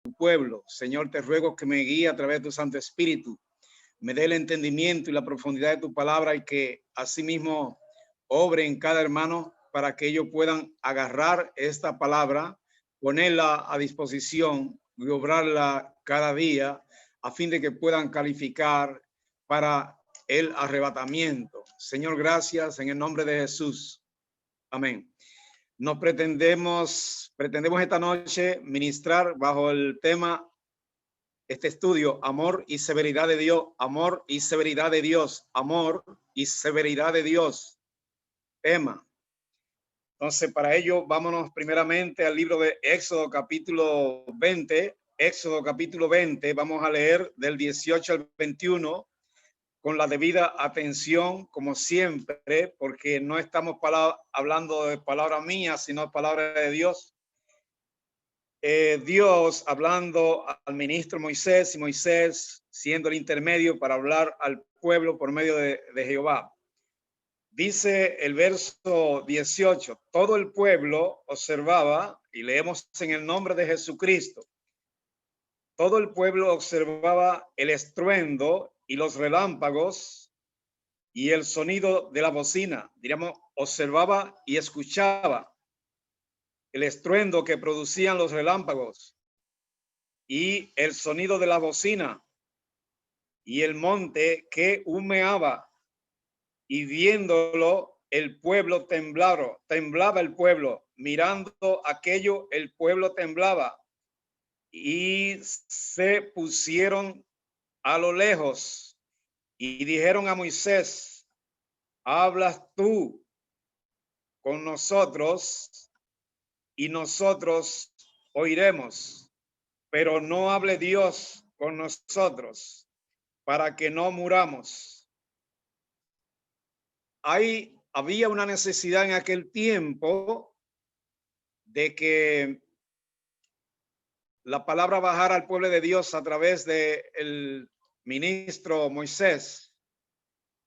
tu pueblo. Señor, te ruego que me guíe a través de tu Santo Espíritu, me dé el entendimiento y la profundidad de tu palabra y que asimismo obre en cada hermano para que ellos puedan agarrar esta palabra, ponerla a disposición y obrarla cada día a fin de que puedan calificar para el arrebatamiento. Señor, gracias en el nombre de Jesús. Amén. Nos pretendemos esta noche ministrar bajo el tema, este estudio, amor y severidad de Dios, amor y severidad de Dios, amor y severidad de Dios. Tema. Entonces, para ello, vámonos primeramente al libro de Éxodo capítulo 20. Éxodo capítulo 20, vamos a leer del 18 al 21 con la debida atención, como siempre, porque no estamos hablando de palabra mía, sino palabra de Dios. Dios hablando al ministro Moisés y Moisés siendo el intermedio para hablar al pueblo por medio de Jehová. Dice el verso 18, todo el pueblo observaba, y leemos en el nombre de Jesucristo, todo el pueblo observaba el estruendo y los relámpagos y el sonido de la bocina. Diríamos, observaba y escuchaba el estruendo que producían los relámpagos y el sonido de la bocina y el monte que humeaba, y viéndolo el pueblo temblaba el pueblo, mirando aquello el pueblo temblaba, y se pusieron a lo lejos y dijeron a Moisés, hablas tú con nosotros y nosotros oiremos, pero no hable Dios con nosotros para que no muramos. Había una necesidad en aquel tiempo de que la palabra bajara al pueblo de Dios a través del ministro Moisés.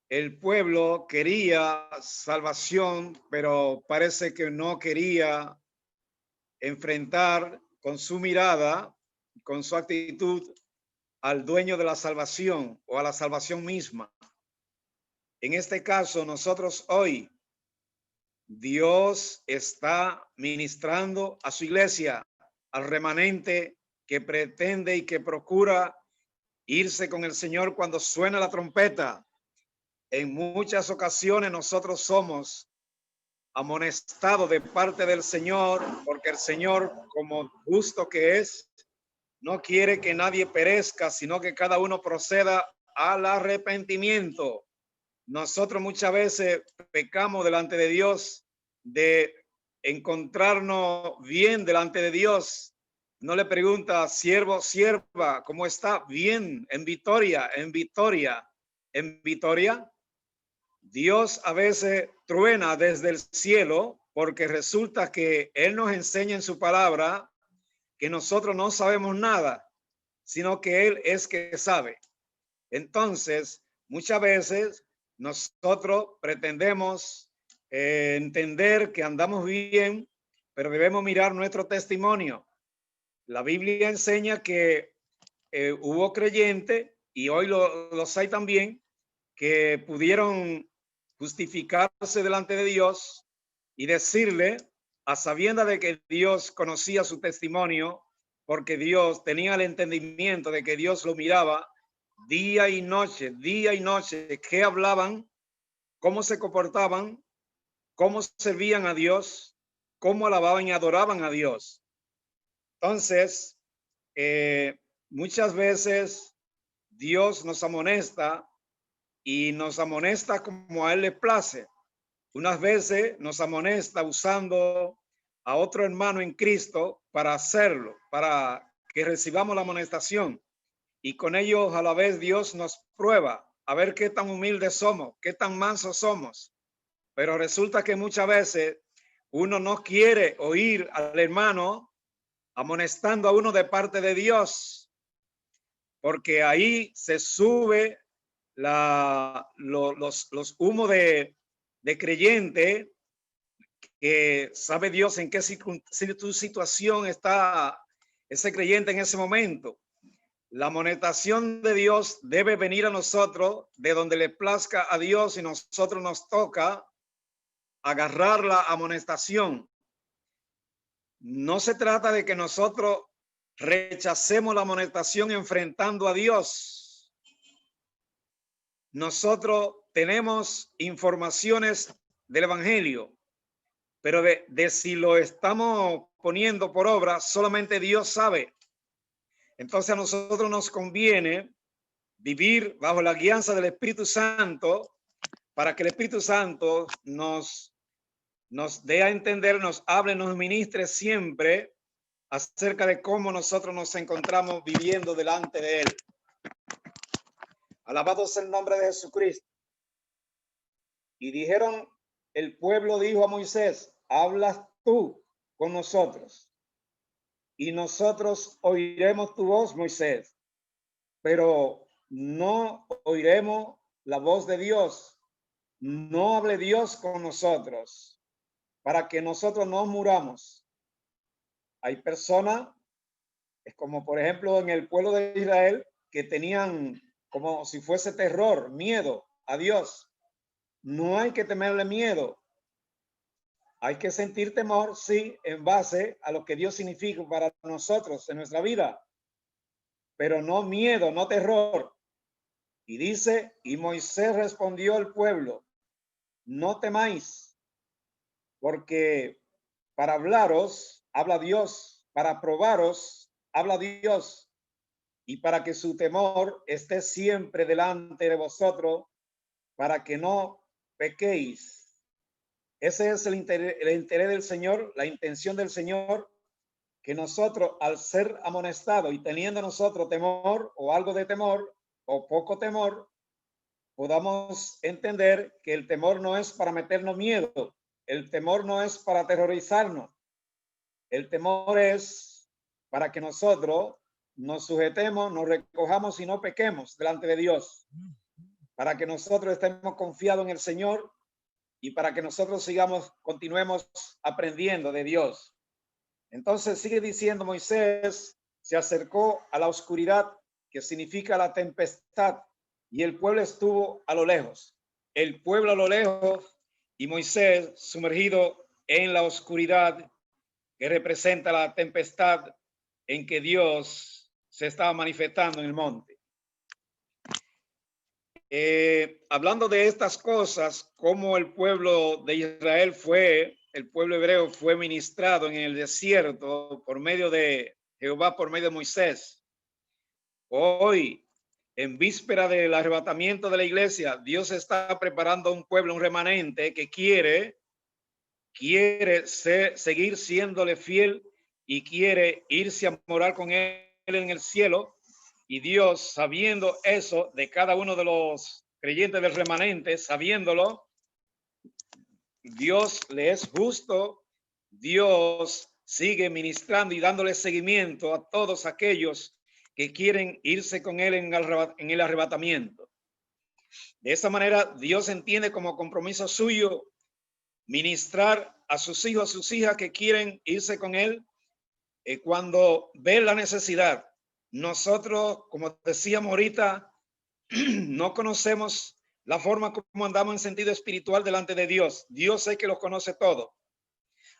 El pueblo quería salvación, pero parece que no quería enfrentar con su mirada, con su actitud, al dueño de la salvación o a la salvación misma. En este caso, nosotros hoy, Dios está ministrando a su iglesia, al remanente que pretende y que procura irse con el Señor cuando suena la trompeta. En muchas ocasiones nosotros somos amonestados de parte del Señor, porque el Señor, como justo que es, no quiere que nadie perezca, sino que cada uno proceda al arrepentimiento. Nosotros muchas veces pecamos delante de Dios de encontrarnos bien delante de Dios. No le pregunta, siervo, sierva, ¿cómo está? Bien, en victoria, en victoria, en victoria. Dios a veces truena desde el cielo porque resulta que Él nos enseña en su palabra que nosotros no sabemos nada, sino que Él es que sabe. Entonces, muchas veces nosotros pretendemos entender que andamos bien, pero debemos mirar nuestro testimonio. La Biblia enseña que hubo creyentes, y hoy los hay también, que pudieron justificarse delante de Dios y decirle, a sabiendas de que Dios conocía su testimonio, porque Dios tenía el entendimiento de que Dios lo miraba día y noche, qué hablaban, cómo se comportaban, cómo servían a Dios, cómo alababan y adoraban a Dios. Entonces, muchas veces Dios nos amonesta y nos amonesta como a Él le place. Unas veces nos amonesta usando a otro hermano en Cristo para hacerlo, para que recibamos la amonestación. Y con ellos a la vez Dios nos prueba a ver qué tan humildes somos, qué tan mansos somos. Pero resulta que muchas veces uno no quiere oír al hermano amonestando a uno de parte de Dios, porque ahí se sube los humos de creyente que sabe Dios en qué situación está ese creyente en ese momento. La amonestación de Dios debe venir a nosotros de donde le plazca a Dios y nosotros nos toca agarrar la amonestación. No se trata de que nosotros rechacemos la amonestación enfrentando a Dios. Nosotros tenemos informaciones del Evangelio, pero de si lo estamos poniendo por obra, solamente Dios sabe. Entonces a nosotros nos conviene vivir bajo la guianza del Espíritu Santo para que el Espíritu Santo nos dé a entender, nos hable, nos ministre siempre acerca de cómo nosotros nos encontramos viviendo delante de Él. Alabado sea el nombre de Jesucristo. Y dijeron, el pueblo dijo a Moisés, hablas tú con nosotros y nosotros oiremos tu voz, Moisés, pero no oiremos la voz de Dios. No hable Dios con nosotros para que nosotros no muramos. Hay personas, es como por ejemplo en el pueblo de Israel, que tenían como si fuese terror, miedo a Dios. No hay que temerle miedo. Hay que sentir temor, sí, en base a lo que Dios significa para nosotros en nuestra vida, pero no miedo, no terror. Y dice, y Moisés respondió al pueblo, no temáis, porque para hablaros habla Dios, para probaros habla Dios, y para que su temor esté siempre delante de vosotros, para que no pequéis. Ese es el interés del Señor, la intención del Señor, que nosotros al ser amonestados y teniendo nosotros temor o algo de temor o poco temor, podamos entender que el temor no es para meternos miedo, el temor no es para aterrorizarnos, el temor es para que nosotros nos sujetemos, nos recojamos y no pequemos delante de Dios, para que nosotros estemos confiados en el Señor y para que nosotros continuemos aprendiendo de Dios. Entonces sigue diciendo Moisés, se acercó a la oscuridad, que significa la tempestad, y el pueblo estuvo a lo lejos. El pueblo a lo lejos y Moisés sumergido en la oscuridad, que representa la tempestad en que Dios se estaba manifestando en el monte. Hablando de estas cosas, cómo el pueblo de Israel el pueblo hebreo fue ministrado en el desierto por medio de Jehová, por medio de Moisés. Hoy, en víspera del arrebatamiento de la iglesia, Dios está preparando un pueblo, un remanente que quiere seguir siéndole fiel y quiere irse a morar con él en el cielo. Y Dios, sabiendo eso de cada uno de los creyentes del remanente, sabiéndolo, Dios le es justo, Dios sigue ministrando y dándole seguimiento a todos aquellos que quieren irse con él en el arrebatamiento. De esta manera, Dios entiende como compromiso suyo ministrar a sus hijos, a sus hijas que quieren irse con él cuando ve la necesidad. Nosotros, como decíamos ahorita, no conocemos la forma como andamos en sentido espiritual delante de Dios. Dios es que lo conoce todo.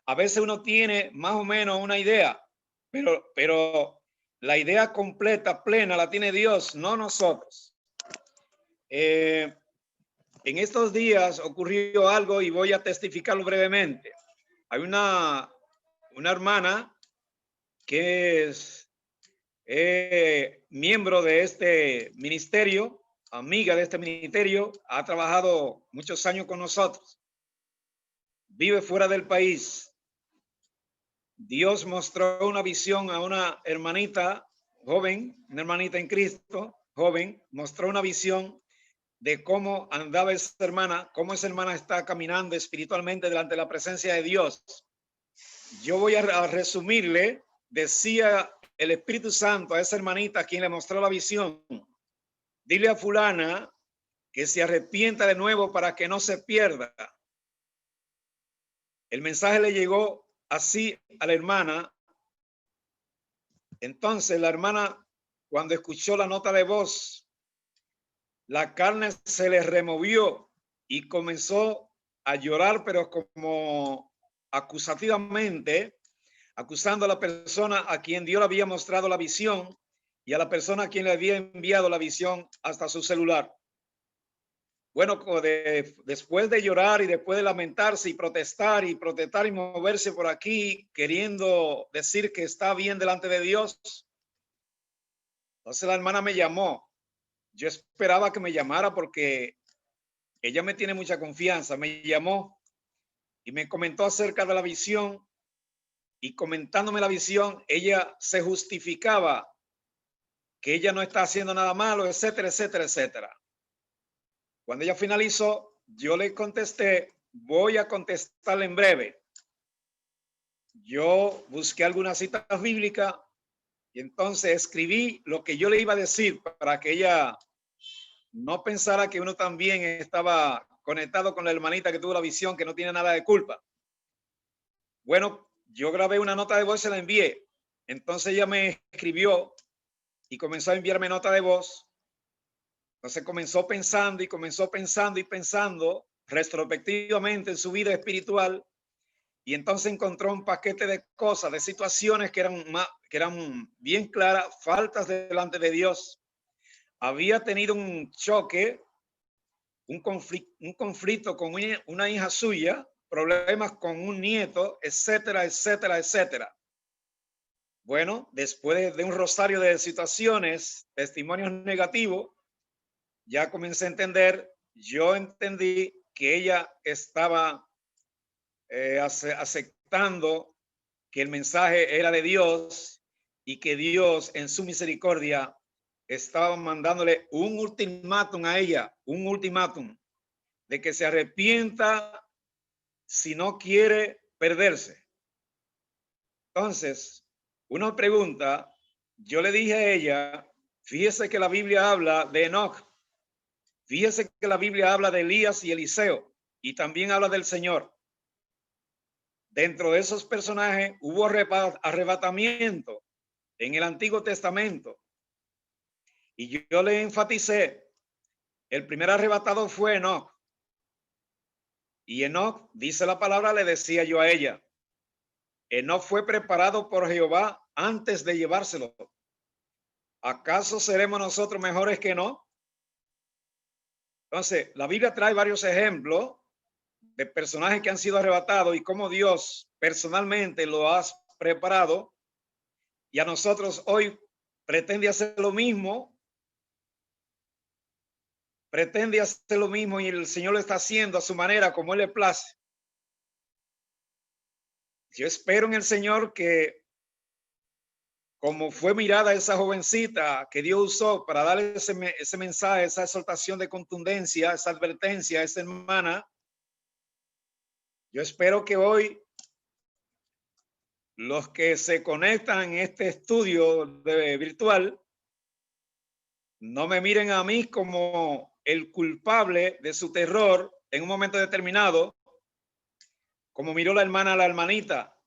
A veces uno tiene más o menos una idea, pero la idea completa, plena, la tiene Dios, no nosotros. En estos días ocurrió algo y voy a testificarlo brevemente. Hay una hermana que es miembro de este ministerio, amiga de este ministerio, ha trabajado muchos años con nosotros, vive fuera del país. Dios mostró una visión a una hermanita joven, una hermanita en Cristo, joven, mostró una visión de cómo andaba esa hermana, cómo esa hermana está caminando espiritualmente delante de la presencia de Dios. Yo voy a resumirle, decía el Espíritu Santo a esa hermanita a quien le mostró la visión, dile a fulana que se arrepienta de nuevo para que no se pierda. El mensaje le llegó así a la hermana. Entonces la hermana, cuando escuchó la nota de voz, la carne se le removió y comenzó a llorar, pero como acusativamente, acusando a la persona a quien Dios le había mostrado la visión y a la persona a quien le había enviado la visión hasta su celular. Bueno, después de llorar y después de lamentarse y protestar y moverse por aquí, queriendo decir que está bien delante de Dios, entonces la hermana me llamó. Yo esperaba que me llamara porque ella me tiene mucha confianza. Me llamó y me comentó acerca de la visión, y comentándome la visión, ella se justificaba que ella no está haciendo nada malo, etcétera, etcétera, etcétera. Cuando ella finalizó, yo le contesté, voy a contestarle en breve. Yo busqué algunas citas bíblicas y entonces escribí lo que yo le iba a decir para que ella no pensara que uno también estaba conectado con la hermanita que tuvo la visión, que no tiene nada de culpa. Bueno, yo grabé una nota de voz y se la envié. Entonces ella me escribió y comenzó a enviarme nota de voz. Entonces comenzó pensando y comenzó pensando y pensando retrospectivamente en su vida espiritual, y entonces encontró un paquete de cosas, de situaciones que eran bien claras, faltas delante de Dios. Había tenido un choque, un conflicto con una hija suya, problemas con un nieto, etcétera, etcétera, etcétera. Bueno, después de un rosario de situaciones, testimonios negativos, ya comencé a entender, yo entendí que ella estaba aceptando que el mensaje era de Dios y que Dios en su misericordia estaba mandándole un ultimátum a ella, un ultimátum de que se arrepienta si no quiere perderse. Entonces, una pregunta, yo le dije a ella, fíjese que la Biblia habla de Enoch, fíjese que la Biblia habla de Elías y Eliseo, y también habla del Señor. Dentro de esos personajes hubo arrebatamiento en el Antiguo Testamento. Y yo le enfaticé, el primer arrebatado fue Enoch. Y Enoch, dice la palabra, le decía yo a ella, Enoch fue preparado por Jehová antes de llevárselo. ¿Acaso seremos nosotros mejores que Enoch? Entonces, la Biblia trae varios ejemplos de personajes que han sido arrebatados y cómo Dios personalmente lo ha preparado, y a nosotros hoy pretende hacer lo mismo, y el Señor lo está haciendo a su manera, como Él le place. Yo espero en el Señor que, como fue mirada esa jovencita que Dios usó para darle ese mensaje, esa exhortación de contundencia, esa advertencia a esa hermana, yo espero que hoy los que se conectan en este estudio virtual no me miren a mí como el culpable de su terror en un momento determinado, como miró la hermana a la hermanita,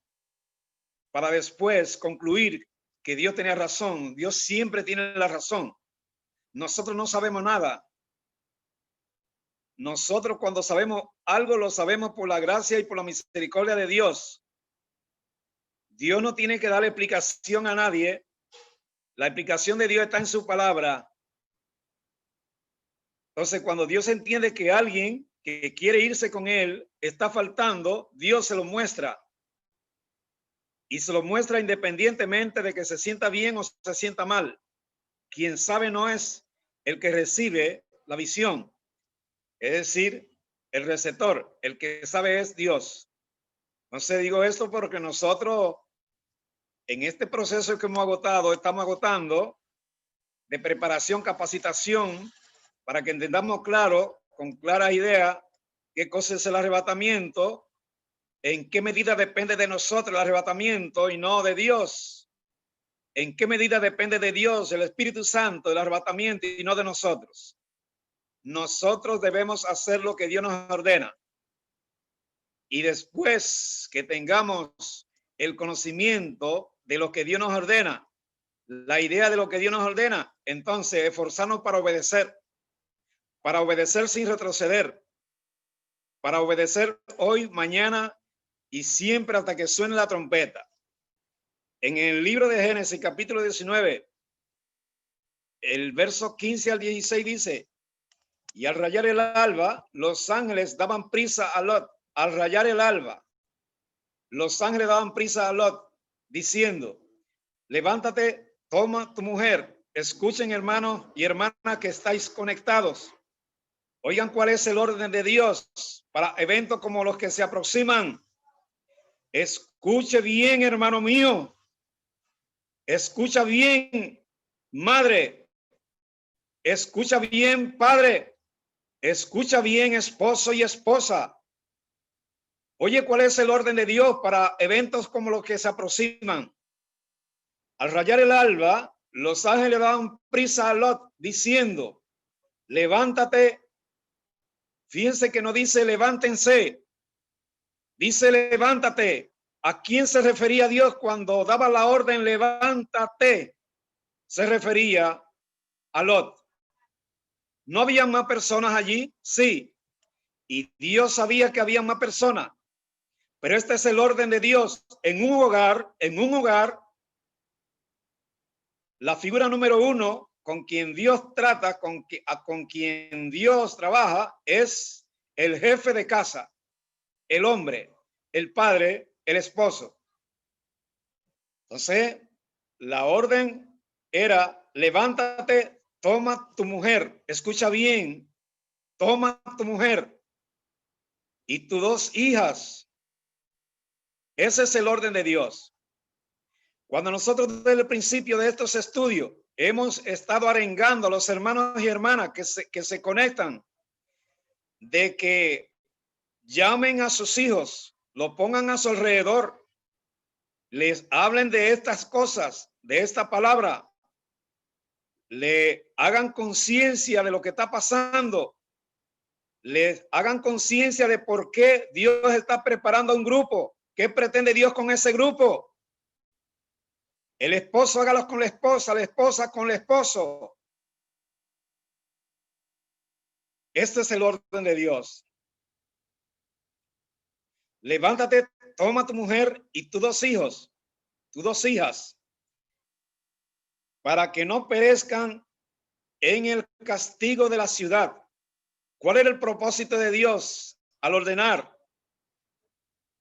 para después concluir que Dios tenía razón. Dios siempre tiene la razón. Nosotros no sabemos nada. Nosotros cuando sabemos algo lo sabemos por la gracia y por la misericordia de Dios. Dios no tiene que dar explicación a nadie. La explicación de Dios está en su palabra. Entonces, cuando Dios entiende que alguien que quiere irse con Él está faltando, Dios se lo muestra. Y se lo muestra independientemente de que se sienta bien o se sienta mal. Quien sabe no es el que recibe la visión, es decir, el receptor. El que sabe es Dios. Entonces digo esto porque nosotros en este proceso que estamos agotando de preparación, capacitación, para que entendamos claro, con clara idea, qué cosa es el arrebatamiento, en qué medida depende de nosotros el arrebatamiento y no de Dios. En qué medida depende de Dios, el Espíritu Santo, el arrebatamiento y no de nosotros. Nosotros debemos hacer lo que Dios nos ordena. Y después que tengamos el conocimiento de lo que Dios nos ordena, la idea de lo que Dios nos ordena. Entonces, esforzarnos para obedecer sin retroceder, para obedecer hoy, mañana y siempre hasta que suene la trompeta. En el libro de Génesis, capítulo 19, el verso 15 al 16 dice: y al rayar el alba, los ángeles daban prisa a Lot. Al rayar el alba, los ángeles daban prisa a Lot, diciendo: levántate, toma tu mujer. Escuchen, hermanos y hermanas que estáis conectados. Oigan cuál es el orden de Dios para eventos como los que se aproximan. Escuche bien, hermano mío. Escucha bien, madre. Escucha bien, padre. Escucha bien, esposo y esposa. Oye, ¿cuál es el orden de Dios para eventos como los que se aproximan? Al rayar el alba, los ángeles daban prisa a Lot, diciendo: levántate. Fíjense que no dice levántense, dice levántate. ¿A quién se refería Dios cuando daba la orden levántate? Se refería a Lot. ¿No había más personas allí? Sí. Y Dios sabía que había más personas. Pero este es el orden de Dios. En un hogar, la figura número uno con quien Dios trata, con quien Dios trabaja, es el jefe de casa, el hombre, el padre, el esposo. Entonces, la orden era: levántate, toma tu mujer. Escucha bien, toma tu mujer y tus dos hijas. Ese es el orden de Dios. Cuando nosotros desde el principio de estos estudios hemos estado arengando a los hermanos y hermanas que se conectan, de que llamen a sus hijos, lo pongan a su alrededor, les hablen de estas cosas, de esta palabra, le hagan conciencia de lo que está pasando, les hagan conciencia de por qué Dios está preparando un grupo, qué pretende Dios con ese grupo. El esposo hágalo con la esposa con el esposo. Este es el orden de Dios. Levántate, toma tu mujer y tus dos hijos, tus dos hijas, para que no perezcan en el castigo de la ciudad. ¿Cuál era el propósito de Dios al ordenar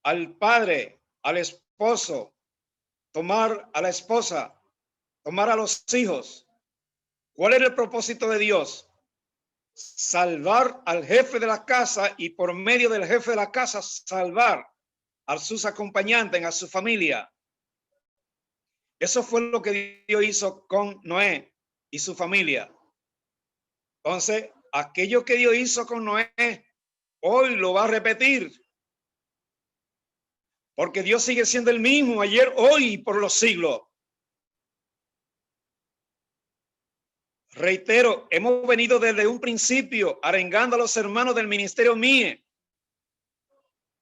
al padre, al esposo, tomar a la esposa, tomar a los hijos? ¿Cuál era el propósito de Dios? Salvar al jefe de la casa y por medio del jefe de la casa salvar a sus acompañantes, a su familia. Eso fue lo que Dios hizo con Noé y su familia. Entonces, aquello que Dios hizo con Noé, hoy lo va a repetir. Porque Dios sigue siendo el mismo ayer, hoy y por los siglos. Reitero, hemos venido desde un principio arengando a los hermanos del ministerio MIE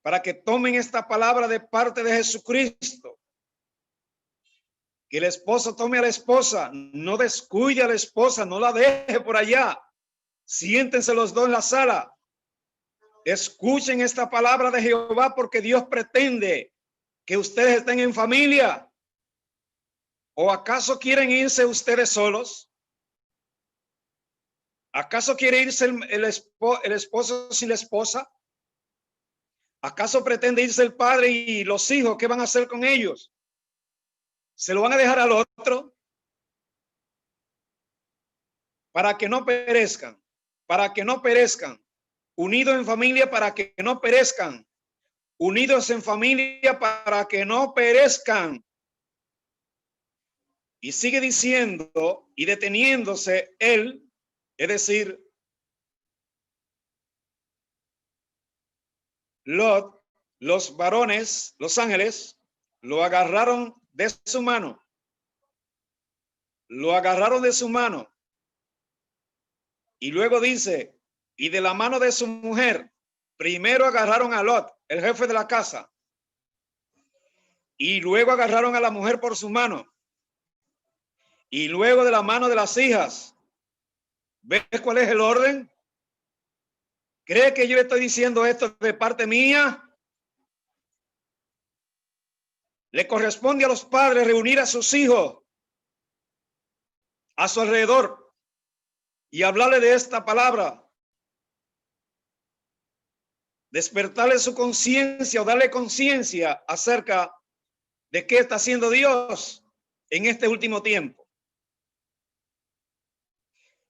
para que tomen esta palabra de parte de Jesucristo. Que el esposo tome a la esposa, no descuide a la esposa, no la deje por allá. Siéntense los dos en la sala. Escuchen esta palabra de Jehová, porque Dios pretende que ustedes estén en familia. ¿O acaso quieren irse ustedes solos? ¿Acaso quiere irse el esposo sin la esposa? ¿Acaso pretende irse el padre y los hijos? ¿Qué van a hacer con ellos? ¿Se lo van a dejar al otro? Para que no perezcan, para que no perezcan. Unidos en familia para que no perezcan. Unidos en familia para que no perezcan. Y sigue diciendo y deteniéndose él, es decir, Lot, los varones, los ángeles, lo agarraron de su mano. Lo agarraron de su mano. Y luego dice, y de la mano de su mujer, primero agarraron a Lot, el jefe de la casa, y luego agarraron a la mujer por su mano. y luego de la mano de las hijas. ¿Ves cuál es el orden? ¿Cree que yo le estoy diciendo esto de parte mía? Le corresponde a los padres reunir a sus hijos a su alrededor y hablarle de esta palabra. Despertarle su conciencia o darle conciencia acerca de qué está haciendo Dios en este último tiempo.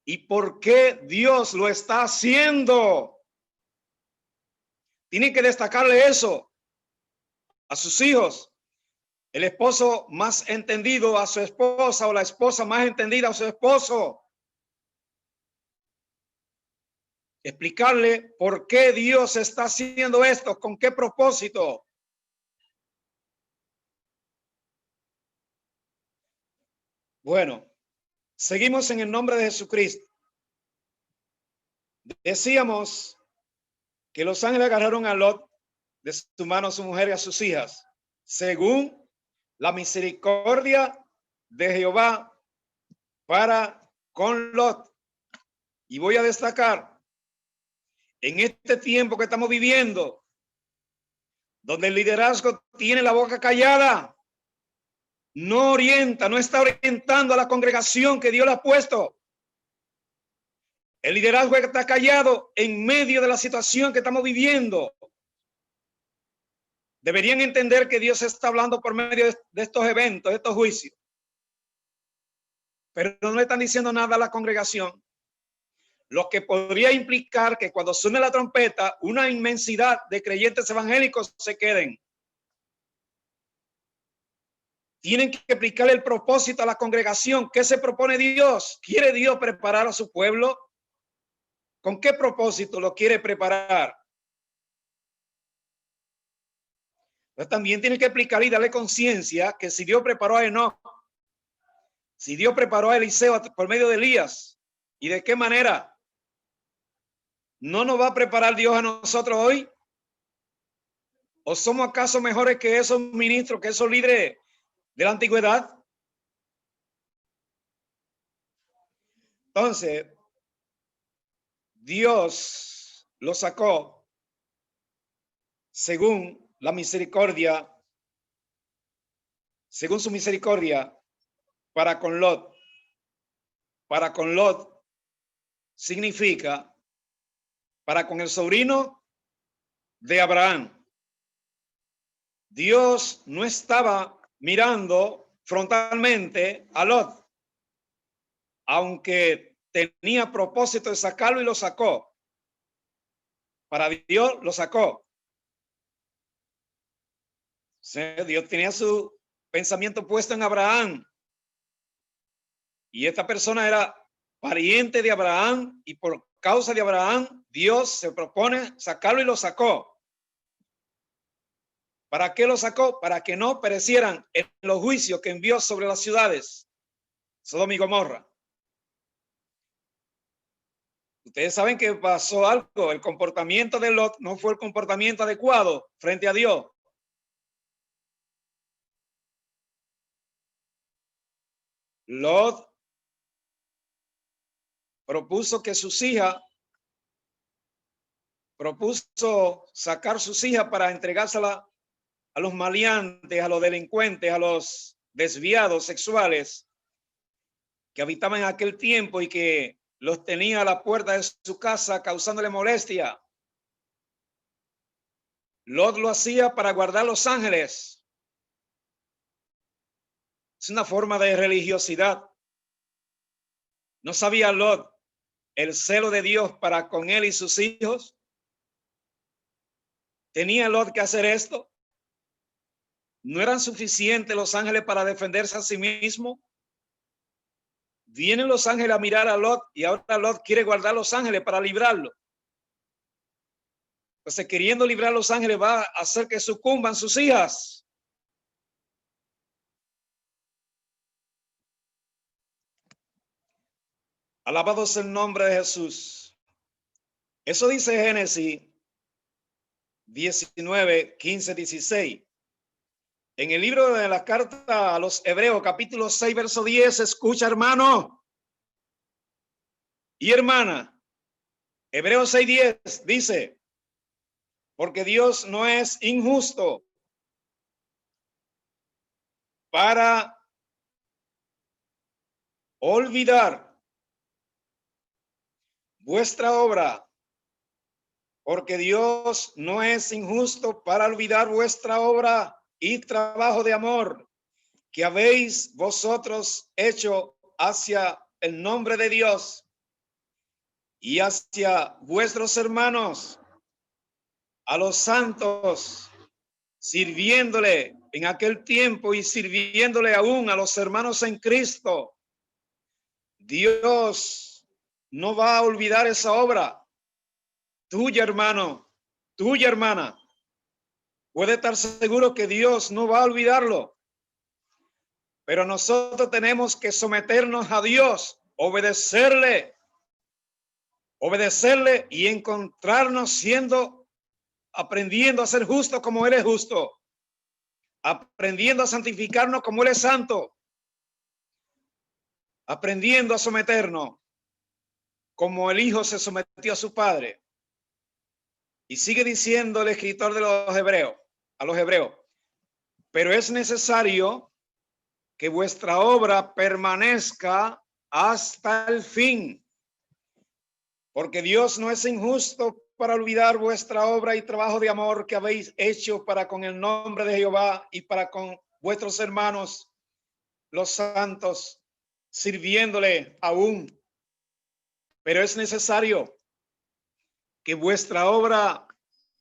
¿Y por qué Dios lo está haciendo? Tiene que destacarle eso a sus hijos. El esposo más entendido a su esposa o la esposa más entendida a su esposo. Explicarle por qué Dios está haciendo esto, con qué propósito. Bueno, seguimos en el nombre de Jesucristo. Decíamos que los ángeles agarraron a Lot de su mano, a su mujer y a sus hijas, según la misericordia de Jehová para con Lot. Y voy a destacar, en este tiempo que estamos viviendo, donde el liderazgo tiene la boca callada, no orienta, no está orientando a la congregación que Dios le ha puesto. El liderazgo está callado en medio de la situación que estamos viviendo. Deberían entender que Dios está hablando por medio de estos eventos, de estos juicios. Pero no le están diciendo nada a la congregación. Lo que podría implicar que cuando suene la trompeta, una inmensidad de creyentes evangélicos se queden. Tienen que explicarle el propósito a la congregación. ¿Qué se propone Dios? ¿Quiere Dios preparar a su pueblo? ¿Con qué propósito lo quiere preparar? Pues también tiene que explicar y darle conciencia que si Dios preparó a Enoc, si Dios preparó a Eliseo por medio de Elías, ¿y de qué manera? ¿No nos va a preparar Dios a nosotros hoy? ¿O somos acaso mejores que esos ministros, que esos líderes de la antigüedad? Entonces, Dios lo sacó según la misericordia, según su misericordia para con Lot. Para con Lot significa para con el sobrino de Abraham. Dios no estaba mirando frontalmente a Lot, aunque tenía propósito de sacarlo y lo sacó. Para Dios lo sacó. Dios tenía su pensamiento puesto en Abraham. Y esta persona era pariente de Abraham y por causa de Abraham, Dios se propone sacarlo y lo sacó. ¿Para qué lo sacó? Para que no perecieran en los juicios que envió sobre las ciudades, Sodoma y Gomorra. Ustedes saben que pasó algo. El comportamiento de Lot no fue el comportamiento adecuado frente a Dios. Lot propuso que sus hijas, propuso sacar sus hijas para entregársela a los maleantes, a los delincuentes, a los desviados sexuales que habitaban en aquel tiempo y que los tenía a la puerta de su casa causándole molestia. Lot lo hacía para guardar los ángeles. Es una forma de religiosidad. ¿No sabía Lot el celo de Dios para con él y sus hijos? ¿Tenía Lot que hacer esto? ¿No eran suficientes los ángeles para defenderse a sí mismo? Vienen los ángeles a mirar a Lot y ahora Lot quiere guardar los ángeles para librarlo. Entonces, queriendo librar a los ángeles, va a hacer que sucumban sus hijas. Alabado sea el nombre de Jesús. Eso dice Génesis 19, 15, 16. En el libro de la carta a los Hebreos, capítulo 6, verso 10, escucha, hermano y hermana. Hebreos 6:10 dice, porque Dios no es injusto para olvidar vuestra obra, porque Dios no es injusto para olvidar vuestra obra y trabajo de amor que habéis vosotros hecho hacia el nombre de Dios y hacia vuestros hermanos, a los santos, sirviéndole en aquel tiempo y sirviéndole aún a los hermanos en Cristo. Dios no va a olvidar esa obra. Tuya, hermano, tuya, hermana. Puede estar seguro que Dios no va a olvidarlo. Pero nosotros tenemos que someternos a Dios, obedecerle y encontrarnos aprendiendo a ser justos como Él es justo, aprendiendo a santificarnos como Él es santo, aprendiendo a someternos como el Hijo se sometió a su Padre. Y sigue diciendo el escritor de los Hebreos, a los Hebreos, pero es necesario que vuestra obra permanezca hasta el fin, porque Dios no es injusto para olvidar vuestra obra y trabajo de amor que habéis hecho para con el nombre de Jehová y para con vuestros hermanos, los santos, sirviéndole aún. Pero es necesario que vuestra obra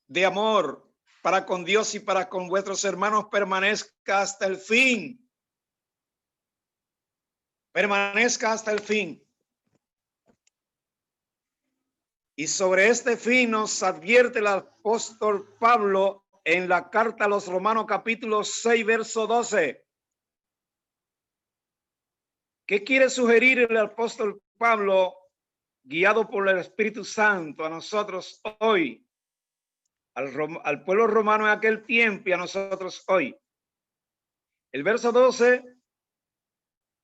de amor para con Dios y para con vuestros hermanos permanezca hasta el fin. Permanezca hasta el fin. Y sobre este fin nos advierte el apóstol Pablo en la carta a los Romanos capítulo 6, verso 12. ¿Qué quiere sugerir el apóstol Pablo, guiado por el Espíritu Santo, a nosotros hoy, al pueblo romano en aquel tiempo y a nosotros hoy? El verso 12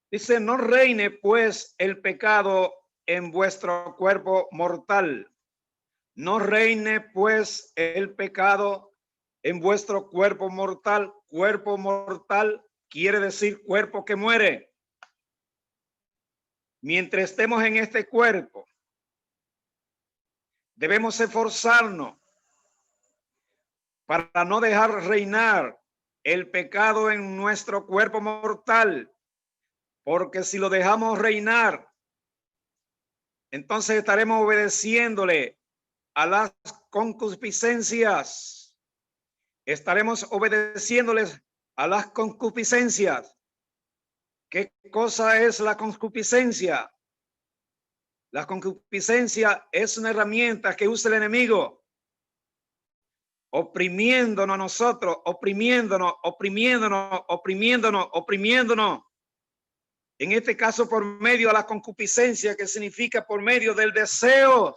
dice, no reine pues el pecado en vuestro cuerpo mortal. No reine pues el pecado en vuestro cuerpo mortal. Cuerpo mortal quiere decir cuerpo que muere. Mientras estemos en este cuerpo, debemos esforzarnos para no dejar reinar el pecado en nuestro cuerpo mortal, porque si lo dejamos reinar, entonces estaremos obedeciéndole a las concupiscencias. Estaremos obedeciéndoles a las concupiscencias. ¿Qué cosa es la concupiscencia? La concupiscencia es una herramienta que usa el enemigo, oprimiéndonos a nosotros, oprimiéndonos. En este caso, por medio de la concupiscencia, que significa por medio del deseo.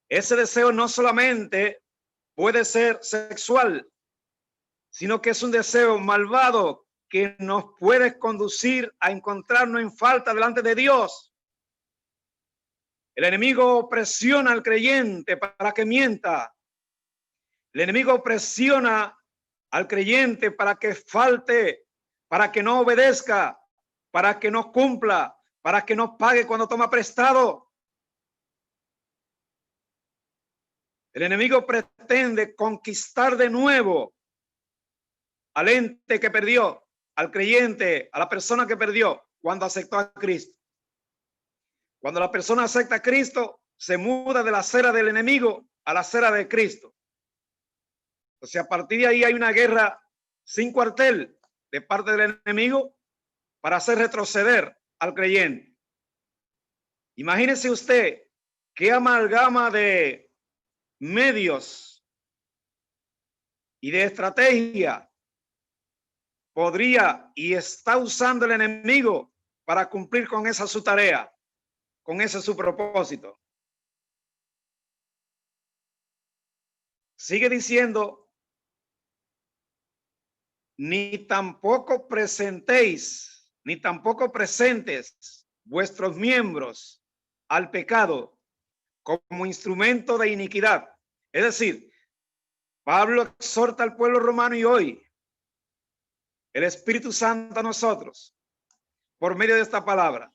Ese deseo no solamente puede ser sexual, sino que es un deseo malvado que nos puede conducir a encontrarnos en falta delante de Dios. El enemigo presiona al creyente para que mienta. El enemigo presiona al creyente para que falte, para que no obedezca, para que no cumpla, para que no pague cuando toma prestado. El enemigo pretende conquistar de nuevo al ente que perdió, al creyente, a la persona que perdió cuando aceptó a Cristo. Cuando la persona acepta a Cristo, se muda de la acera del enemigo a la acera de Cristo. O sea, a partir de ahí hay una guerra sin cuartel de parte del enemigo para hacer retroceder al creyente. Imagínese usted qué amalgama de medios y de estrategia podría y está usando el enemigo para cumplir con esa su tarea, con ese su propósito. Sigue diciendo, ni tampoco presentes vuestros miembros al pecado como instrumento de iniquidad. Es decir, Pablo exhorta al pueblo romano y hoy el Espíritu Santo a nosotros por medio de esta palabra.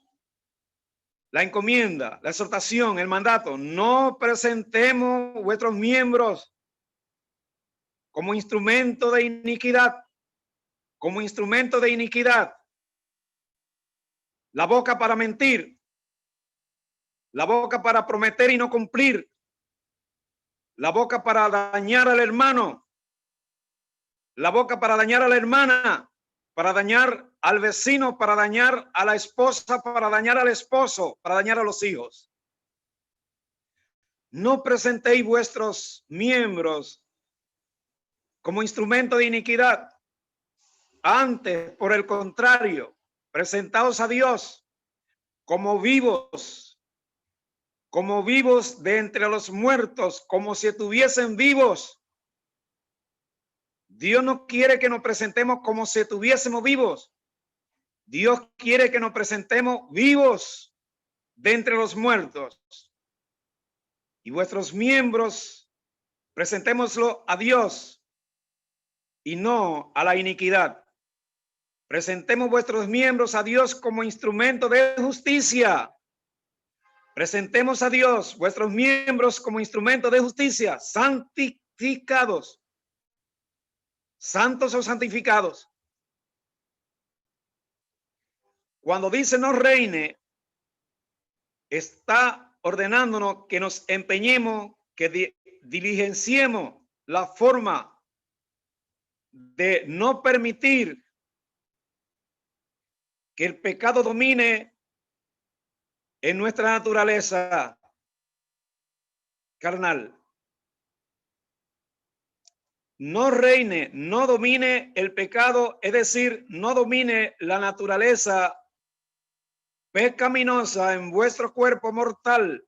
La encomienda, la exhortación, el mandato: no presentemos vuestros miembros como instrumento de iniquidad, como instrumento de iniquidad. La boca para mentir, la boca para prometer y no cumplir, la boca para dañar al hermano, la boca para dañar a la hermana, para dañar al vecino, para dañar a la esposa, para dañar al esposo, para dañar a los hijos. No presentéis vuestros miembros como instrumento de iniquidad. Antes, por el contrario, presentaos a Dios como vivos de entre los muertos, como si estuviesen vivos. Dios no quiere que nos presentemos como si estuviésemos vivos. Dios quiere que nos presentemos vivos de entre los muertos. Y vuestros miembros, presentémoslo a Dios y no a la iniquidad. Presentemos vuestros miembros a Dios como instrumento de justicia. Presentemos a Dios vuestros miembros como instrumento de justicia, santificados. Santos o santificados. Cuando dice no reine, está ordenándonos que nos empeñemos, que diligenciemos la forma de no permitir que el pecado domine en nuestra naturaleza carnal. No reine, no domine el pecado, es decir, no domine la naturaleza pecaminosa en vuestro cuerpo mortal.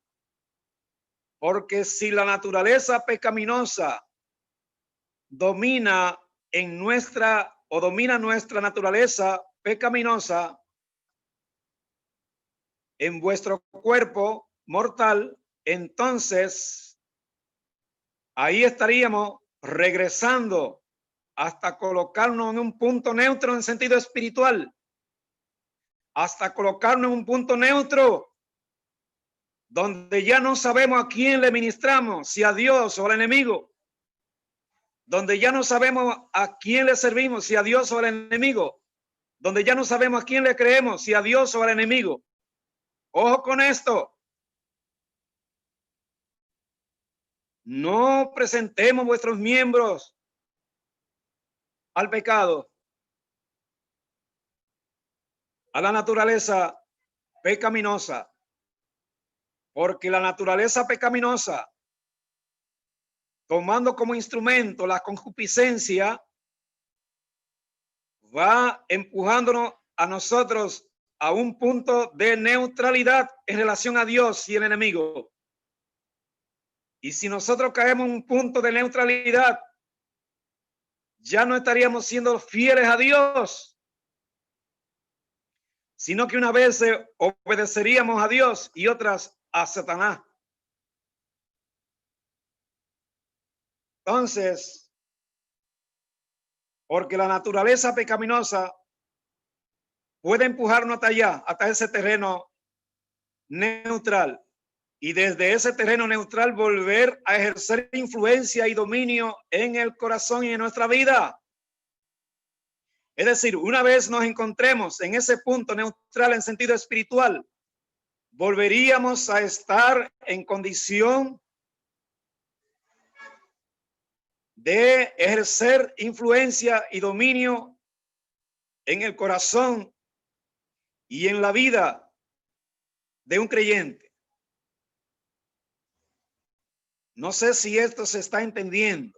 Porque si la naturaleza pecaminosa domina en nuestra o domina nuestra naturaleza pecaminosa en vuestro cuerpo mortal, entonces ahí estaríamos regresando hasta colocarnos en un punto neutro en sentido espiritual, hasta colocarnos en un punto neutro donde ya no sabemos a quién le ministramos, si a Dios o al enemigo, donde ya no sabemos a quién le servimos, si a Dios o al enemigo, donde ya no sabemos a quién le creemos, si a Dios o al enemigo. Ojo con esto. No presentemos vuestros miembros al pecado, a la naturaleza pecaminosa, porque la naturaleza pecaminosa, tomando como instrumento la concupiscencia, va empujándonos a nosotros a un punto de neutralidad en relación a Dios y el enemigo. Y si nosotros caemos en un punto de neutralidad, ya no estaríamos siendo fieles a Dios, sino que una vez obedeceríamos a Dios y otras a Satanás. Entonces, porque la naturaleza pecaminosa puede empujarnos hasta allá, hasta ese terreno neutral, y desde ese terreno neutral volver a ejercer influencia y dominio en el corazón y en nuestra vida. Es decir, una vez nos encontremos en ese punto neutral en sentido espiritual, volveríamos a estar en condición de ejercer influencia y dominio en el corazón y en la vida de un creyente. No sé si esto se está entendiendo.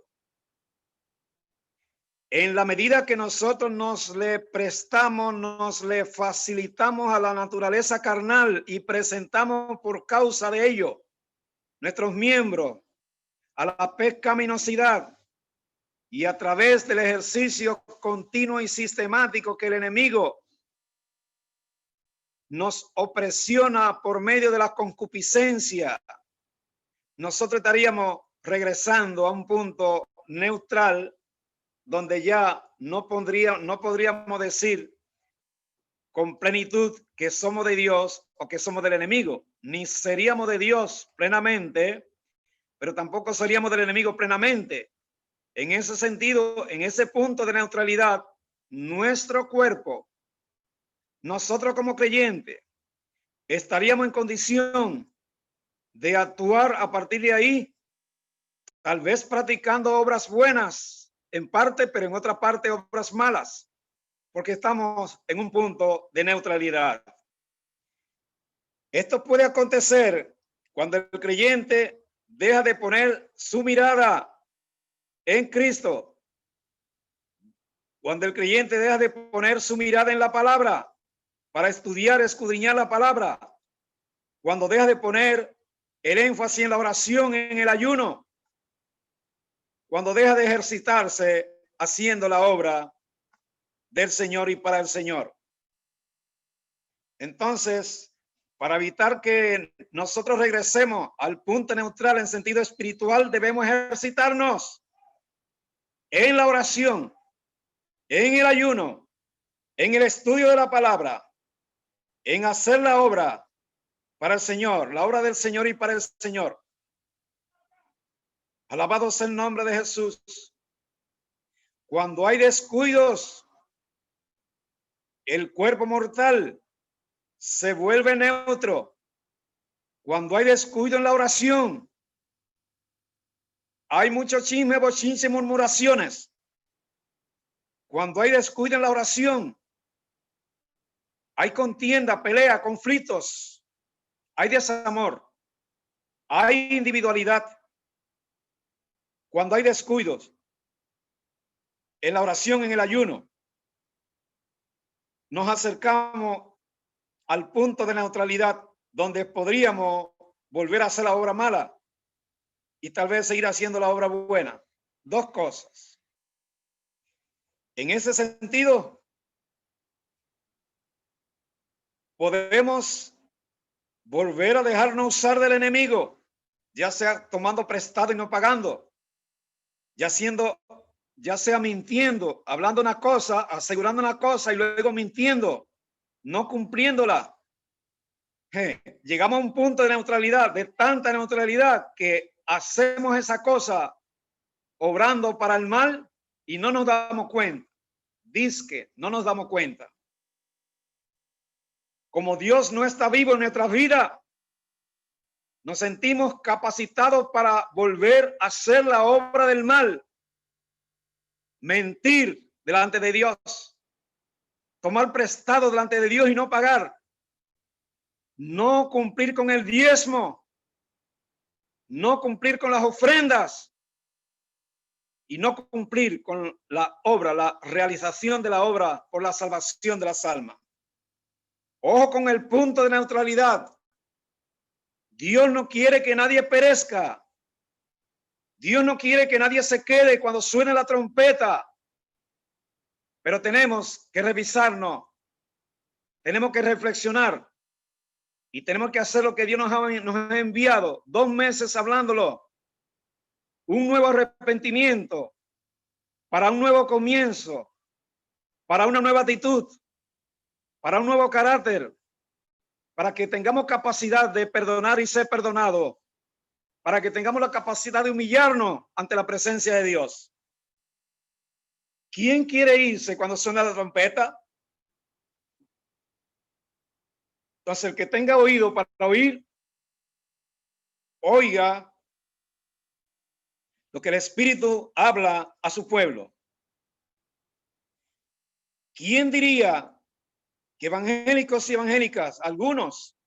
En la medida que nosotros nos le prestamos, nos le facilitamos a la naturaleza carnal y presentamos por causa de ello nuestros miembros a la pecaminosidad, y a través del ejercicio continuo y sistemático que el enemigo nos opresiona por medio de la concupiscencia, nosotros estaríamos regresando a un punto neutral donde ya no podríamos decir con plenitud que somos de Dios o que somos del enemigo, ni seríamos de Dios plenamente, pero tampoco seríamos del enemigo plenamente. En ese sentido, en ese punto de neutralidad, nuestro cuerpo, nosotros como creyentes, estaríamos en condición de actuar a partir de ahí, tal vez practicando obras buenas en parte, pero en otra parte obras malas, porque estamos en un punto de neutralidad. Esto puede acontecer cuando el creyente deja de poner su mirada en Cristo, cuando el creyente deja de poner su mirada en la palabra para estudiar, escudriñar la palabra, cuando deja de poner el énfasis en la oración, en el ayuno, cuando deja de ejercitarse haciendo la obra del Señor y para el Señor. Entonces, para evitar que nosotros regresemos al punto neutral en sentido espiritual, debemos ejercitarnos en la oración, en el ayuno, en el estudio de la palabra, en hacer la obra para el Señor, la obra del Señor y para el Señor. Alabado sea el nombre de Jesús. Cuando hay descuidos, el cuerpo mortal se vuelve neutro. Cuando hay descuido en la oración, hay mucho chisme, bochinche y murmuraciones. Cuando hay descuido en la oración, hay contienda, pelea, conflictos, hay desamor, hay individualidad. Cuando hay descuidos en la oración, en el ayuno, nos acercamos al punto de neutralidad donde podríamos volver a hacer la obra mala y tal vez seguir haciendo la obra buena. Dos cosas. En ese sentido, podemos volver a dejarnos usar del enemigo, ya sea tomando prestado y no pagando, ya sea mintiendo, hablando una cosa, asegurando una cosa y luego mintiendo, no cumpliéndola. Llegamos a un punto de neutralidad, de tanta neutralidad que hacemos esa cosa obrando para el mal y no nos damos cuenta. Dizque no nos damos cuenta. Como Dios no está vivo en nuestra vida, nos sentimos capacitados para volver a hacer la obra del mal, mentir delante de Dios, tomar prestado delante de Dios y no pagar, no cumplir con el diezmo, no cumplir con las ofrendas y no cumplir con la obra, la realización de la obra por la salvación de las almas. Ojo con el punto de neutralidad. Dios no quiere que nadie perezca. Dios no quiere que nadie se quede cuando suene la trompeta. Pero tenemos que revisarnos, tenemos que reflexionar y tenemos que hacer lo que Dios nos ha enviado. 2 meses hablándolo. Un nuevo arrepentimiento para un nuevo comienzo, para una nueva actitud, para un nuevo carácter, para que tengamos capacidad de perdonar y ser perdonado, para que tengamos la capacidad de humillarnos ante la presencia de Dios. ¿Quién quiere irse cuando suena la trompeta? Entonces, el que tenga oído para oír, oiga lo que el Espíritu habla a su pueblo. ¿Quién diría que evangélicos y evangélicas, algunos,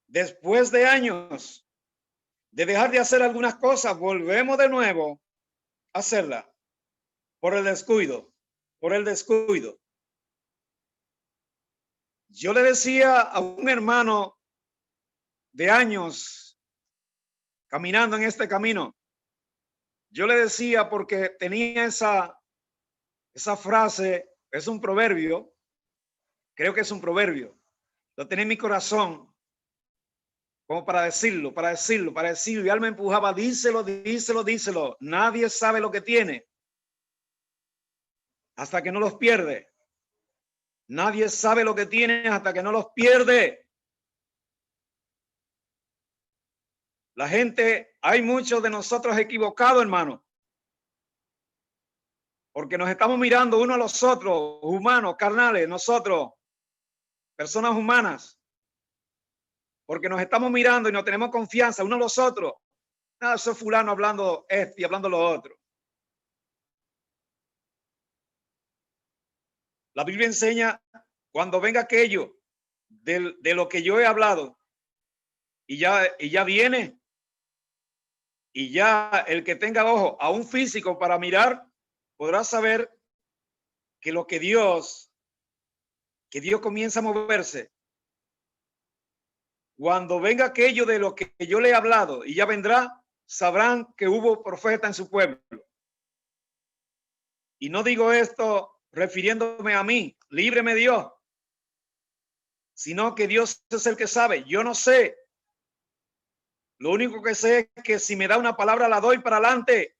después de años de dejar de hacer algunas cosas, volvemos de nuevo a hacerla por el descuido, por el descuido? Yo le decía a un hermano de años caminando en este camino, yo le decía, porque tenía esa frase, es un proverbio, creo que es un proverbio, lo tenía en mi corazón, como para decirlo, y él me empujaba, díselo, díselo, díselo. Nadie sabe lo que tiene hasta que no los pierde. Nadie sabe lo que tiene hasta que no los pierde. La gente, hay muchos de nosotros equivocados, hermano, porque nos estamos mirando uno a los otros, humanos, carnales, nosotros, personas humanas, porque nos estamos mirando y no tenemos confianza uno a los otros. Nada, eso es fulano hablando esto y hablando lo otro. La Biblia enseña, cuando venga aquello de lo que yo he hablado, y ya viene, y ya el que tenga ojo a un físico para mirar, podrá saber que lo que Dios comienza a moverse. Cuando venga aquello de lo que yo le he hablado y ya vendrá, sabrán que hubo profeta en su pueblo. Y no digo esto refiriéndome a mí, líbreme Dios, sino que Dios es el que sabe. Yo no sé. Lo único que sé es que si me da una palabra la doy para adelante.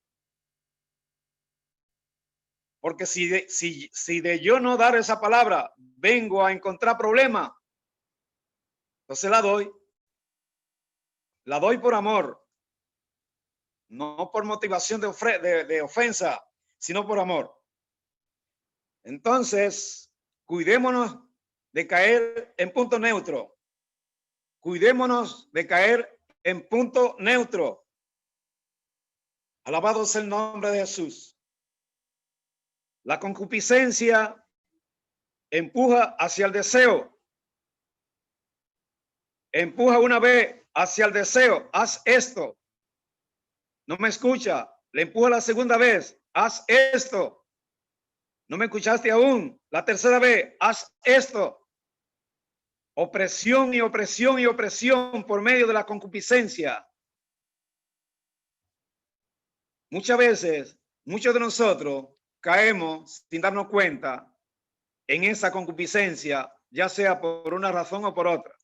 Porque si de yo no dar esa palabra vengo a encontrar problemas, entonces la doy. La doy por amor, no por motivación de ofensa, sino por amor. Entonces, cuidémonos de caer en punto neutro. Cuidémonos de caer en punto neutro. Alabado sea el nombre de Jesús. La concupiscencia empuja hacia el deseo. Empuja una vez hacia el deseo. Haz esto. No me escucha. Le empuja la segunda vez. Haz esto. No me escuchaste aún. La tercera vez. Haz esto. Opresión y opresión y opresión por medio de la concupiscencia. Muchas veces, muchos de nosotros caemos sin darnos cuenta en esa concupiscencia, ya sea por una razón o por otra,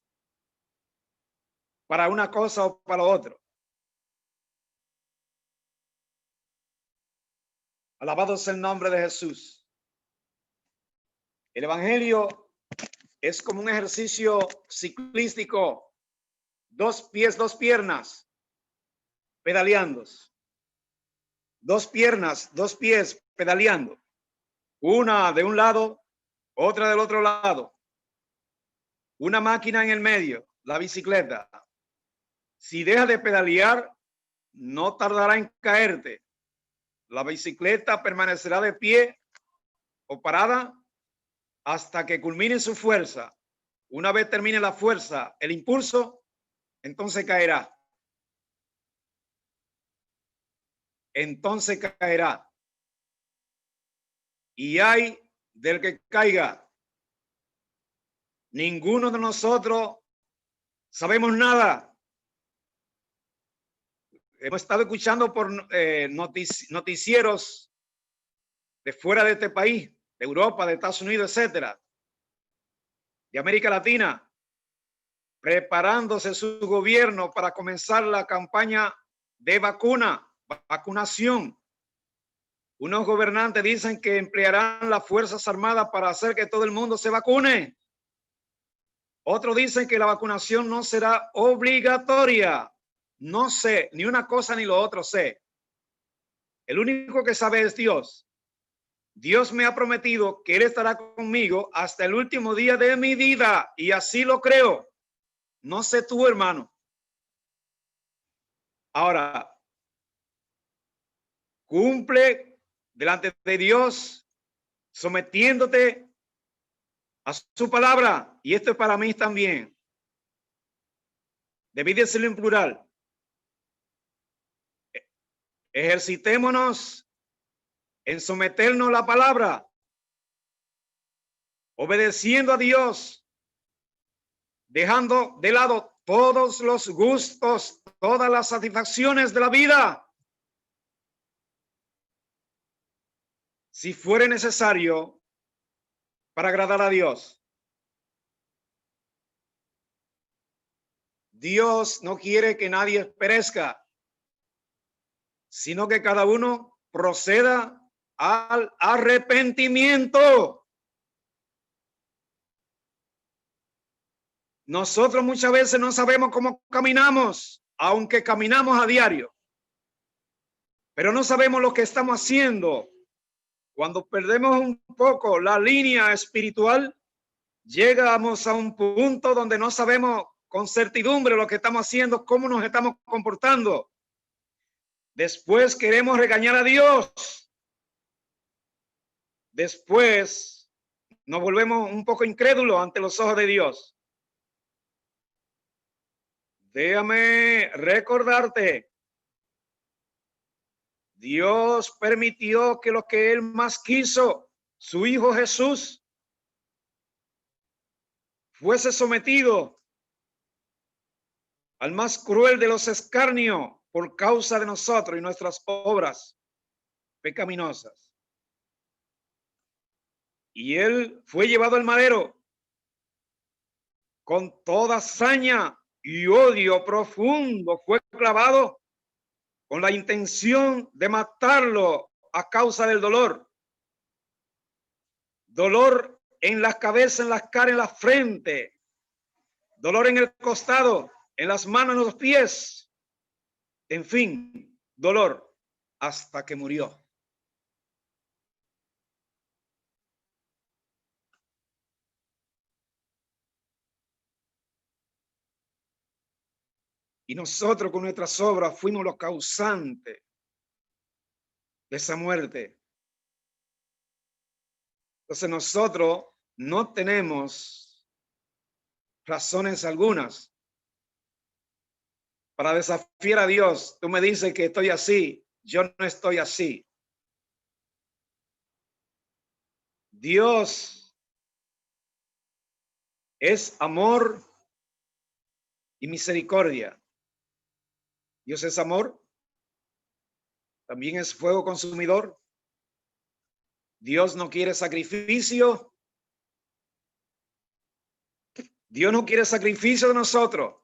para una cosa o para lo otro. Alabado sea el nombre de Jesús. El evangelio es como un ejercicio ciclístico, 2 pies, 2 piernas, pedaleando. 2 piernas, 2 pies, pedaleando. Una de un lado, otra del otro lado. Una máquina en el medio, la bicicleta. Si deja de pedalear, no tardará en caerte. La bicicleta permanecerá de pie o parada hasta que culmine su fuerza. Una vez termine la fuerza, el impulso, entonces caerá. Entonces caerá. Y hay del que caiga. Ninguno de nosotros sabemos nada. Hemos estado escuchando por noticieros de fuera de este país, de Europa, de Estados Unidos, etcétera, de América Latina, preparándose su gobierno para comenzar la campaña de vacunación. Unos gobernantes dicen que emplearán las Fuerzas Armadas para hacer que todo el mundo se vacune. Otros dicen que la vacunación no será obligatoria. No sé, ni una cosa ni lo otro sé. El único que sabe es Dios. Dios me ha prometido que Él estará conmigo hasta el último día de mi vida, y así lo creo. No sé tú, hermano. Ahora, cumple delante de Dios, sometiéndote a su palabra. Y esto es para mí también. Debí decirlo en plural. Ejercitémonos en someternos a la palabra, obedeciendo a Dios, dejando de lado todos los gustos, todas las satisfacciones de la vida, si fuere necesario para agradar a Dios. Dios no quiere que nadie perezca, sino que cada uno proceda al arrepentimiento. Nosotros muchas veces no sabemos cómo caminamos, aunque caminamos a diario, pero no sabemos lo que estamos haciendo. Cuando perdemos un poco la línea espiritual, llegamos a un punto donde no sabemos con certidumbre lo que estamos haciendo, cómo nos estamos comportando. Después queremos regañar a Dios. Después nos volvemos un poco incrédulos ante los ojos de Dios. Déjame recordarte, Dios permitió que lo que Él más quiso, su Hijo Jesús, fuese sometido al más cruel de los escarnios por causa de nosotros y nuestras obras pecaminosas. Y Él fue llevado al madero con toda saña y odio profundo, fue clavado con la intención de matarlo a causa del dolor. Dolor en la cabeza, en la cara, en la frente. Dolor en el costado, en las manos, en los pies. En fin, dolor hasta que murió. Y nosotros con nuestras obras fuimos los causantes de esa muerte. Entonces nosotros no tenemos razones algunas para desafiar a Dios. Tú me dices que estoy así, yo no estoy así. Dios es amor y misericordia. Dios es amor, también es fuego consumidor. Dios no quiere sacrificio. Dios no quiere sacrificio de nosotros.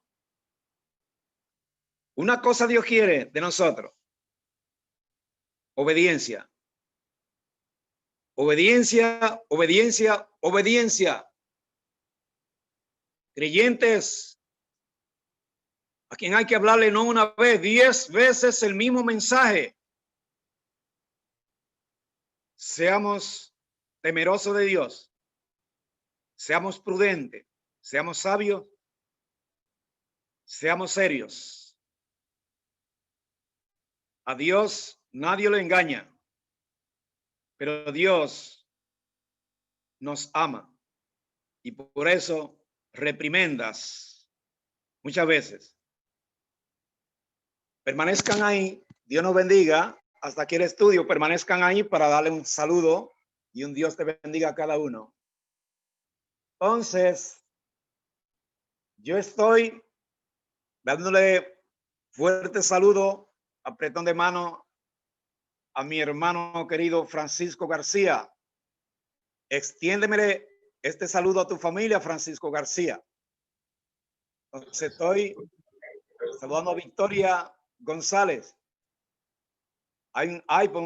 Una cosa Dios quiere de nosotros: obediencia. Obediencia, obediencia, obediencia. Creyentes a quien hay que hablarle no una vez, 10 veces el mismo mensaje. Seamos temerosos de Dios. Seamos prudentes. Seamos sabios. Seamos serios. A Dios nadie lo engaña, pero Dios nos ama y por eso reprimendas muchas veces. Permanezcan ahí. Dios nos bendiga. Hasta aquí el estudio. Permanezcan ahí para darle un saludo y un Dios te bendiga a cada uno. Entonces, yo estoy dándole fuerte saludo, apretón de mano a mi hermano querido Francisco García. Extiéndemele este saludo a tu familia, Francisco García. Entonces estoy saludando a Victoria González. Hay un iPhone